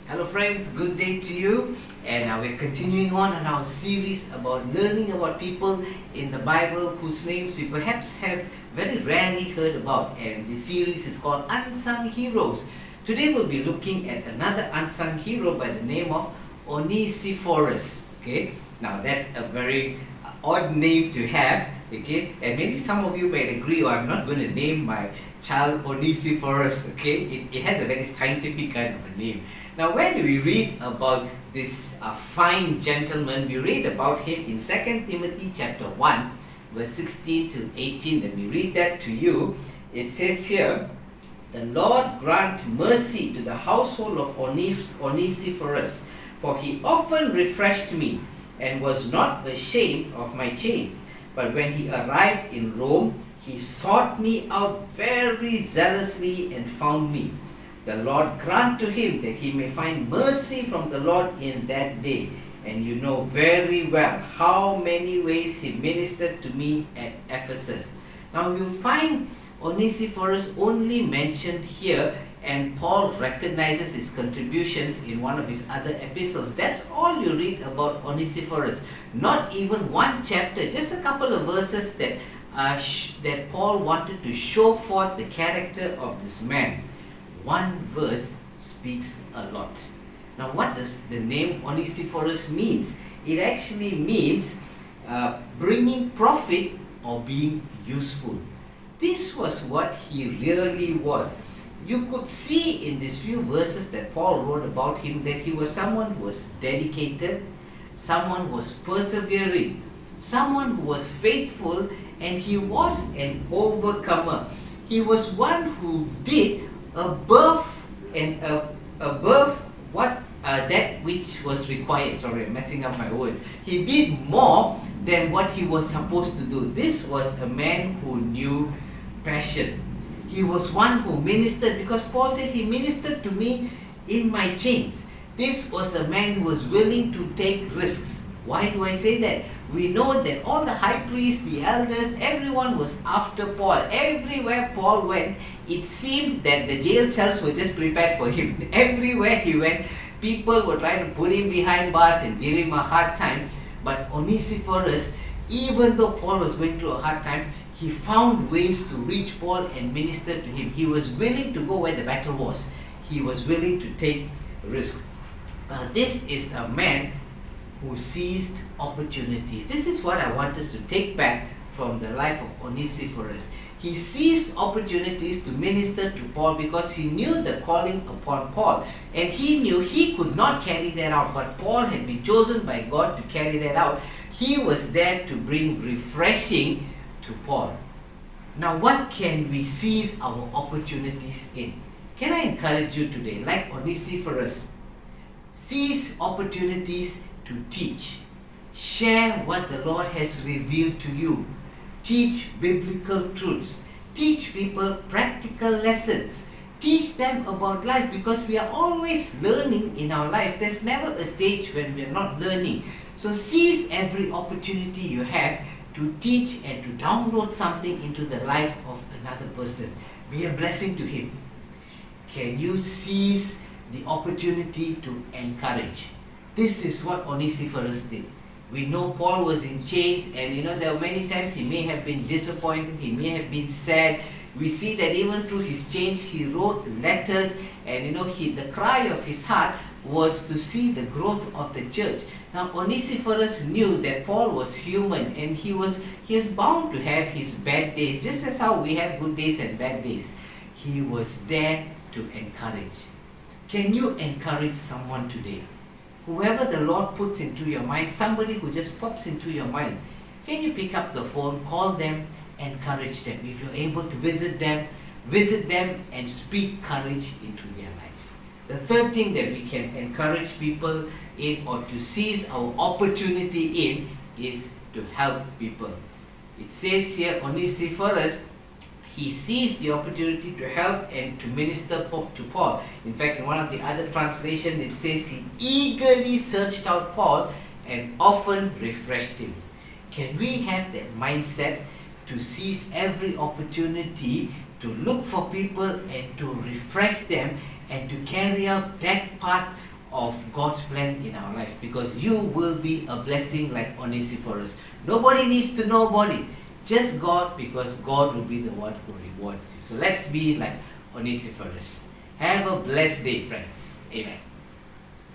Hello friends, good day to you, and we're continuing on our series about learning about people in the Bible whose names we perhaps have very rarely heard about, and the series is called Unsung Heroes. Today we'll be looking at another unsung hero by the name of Onesiphorus. Okay, now that's a very odd name to have, okay, and maybe some of you might agree, or I'm not going to name my child Onesiphorus, okay. It has a very scientific kind of a name. Now, where do we read about this fine gentleman? We read about him in 2 Timothy chapter 1, verse 16 to 18. Let me read that to you. It says here, "The Lord grant mercy to the household of Onesiphorus, for he often refreshed me and was not ashamed of my chains. But when he arrived in Rome, he sought me out very zealously and found me. The Lord grant to him that he may find mercy from the Lord in that day. And you know very well how many ways he ministered to me at Ephesus." Now you'll find Onesiphorus only mentioned here, and Paul recognizes his contributions in one of his other epistles. That's all you read about Onesiphorus. Not even one chapter, just a couple of verses that Paul wanted to show forth the character of this man. One verse speaks a lot. Now, what does the name Onesiphorus means? It actually means bringing profit or being useful. This was what he really was. You could see in these few verses that Paul wrote about him that he was someone who was dedicated, someone who was persevering, someone who was faithful, and he was an overcomer. He was one who did above what that which was required. Sorry, I'm messing up my words. He did more than what he was supposed to do. This was a man who knew passion. He was one who ministered, because Paul said he ministered to me in my chains. This was a man who was willing to take risks. Why do I say that? We know that all the high priests, the elders, everyone was after Paul. Everywhere Paul went, it seemed that the jail cells were just prepared for him. Everywhere he went, people were trying to put him behind bars and give him a hard time. But Onesiphorus, even though Paul was going through a hard time, he found ways to reach Paul and minister to him. He was willing to go where the battle was. He was willing to take risks. This is a man who seized opportunities. This is what I want us to take back from the life of Onesiphorus. He seized opportunities to minister to Paul because he knew the calling upon Paul, and he knew he could not carry that out, but Paul had been chosen by God to carry that out. He was there to bring refreshing to Paul. Now, what can we seize our opportunities in? Can I encourage you today, like Onesiphorus, seize opportunities to teach. Share what the Lord has revealed to you. Teach biblical truths. Teach people practical lessons. Teach them about life, because we are always learning in our lives. There's never a stage when we are not learning. So seize every opportunity you have to teach and to download something into the life of another person. Be a blessing to him. Can you seize the opportunity to encourage? This is what Onesiphorus did. We know Paul was in chains, and there were many times he may have been disappointed, he may have been sad. We see that even through his chains, he wrote letters, and the cry of his heart was to see the growth of the church. Now, Onesiphorus knew that Paul was human, and he was bound to have his bad days, just as how we have good days and bad days. He was there to encourage. Can you encourage someone today? Whoever the Lord puts into your mind, somebody who just pops into your mind, can you pick up the phone, call them, encourage them? If you're able to visit them and speak courage into their lives. The third thing that we can encourage people in, or to seize our opportunity in, is to help people. It says here, Onesiphorus, he seized the opportunity to help and to minister to Paul. In fact, in one of the other translations, it says he eagerly searched out Paul and often refreshed him. Can we have that mindset to seize every opportunity to look for people and to refresh them and to carry out that part of God's plan in our life, because you will be a blessing like Onesiphorus. Nobody needs to know about it, just God, because God will be the one who rewards you. So let's be like Onesiphorus. Have a blessed day, friends. Amen.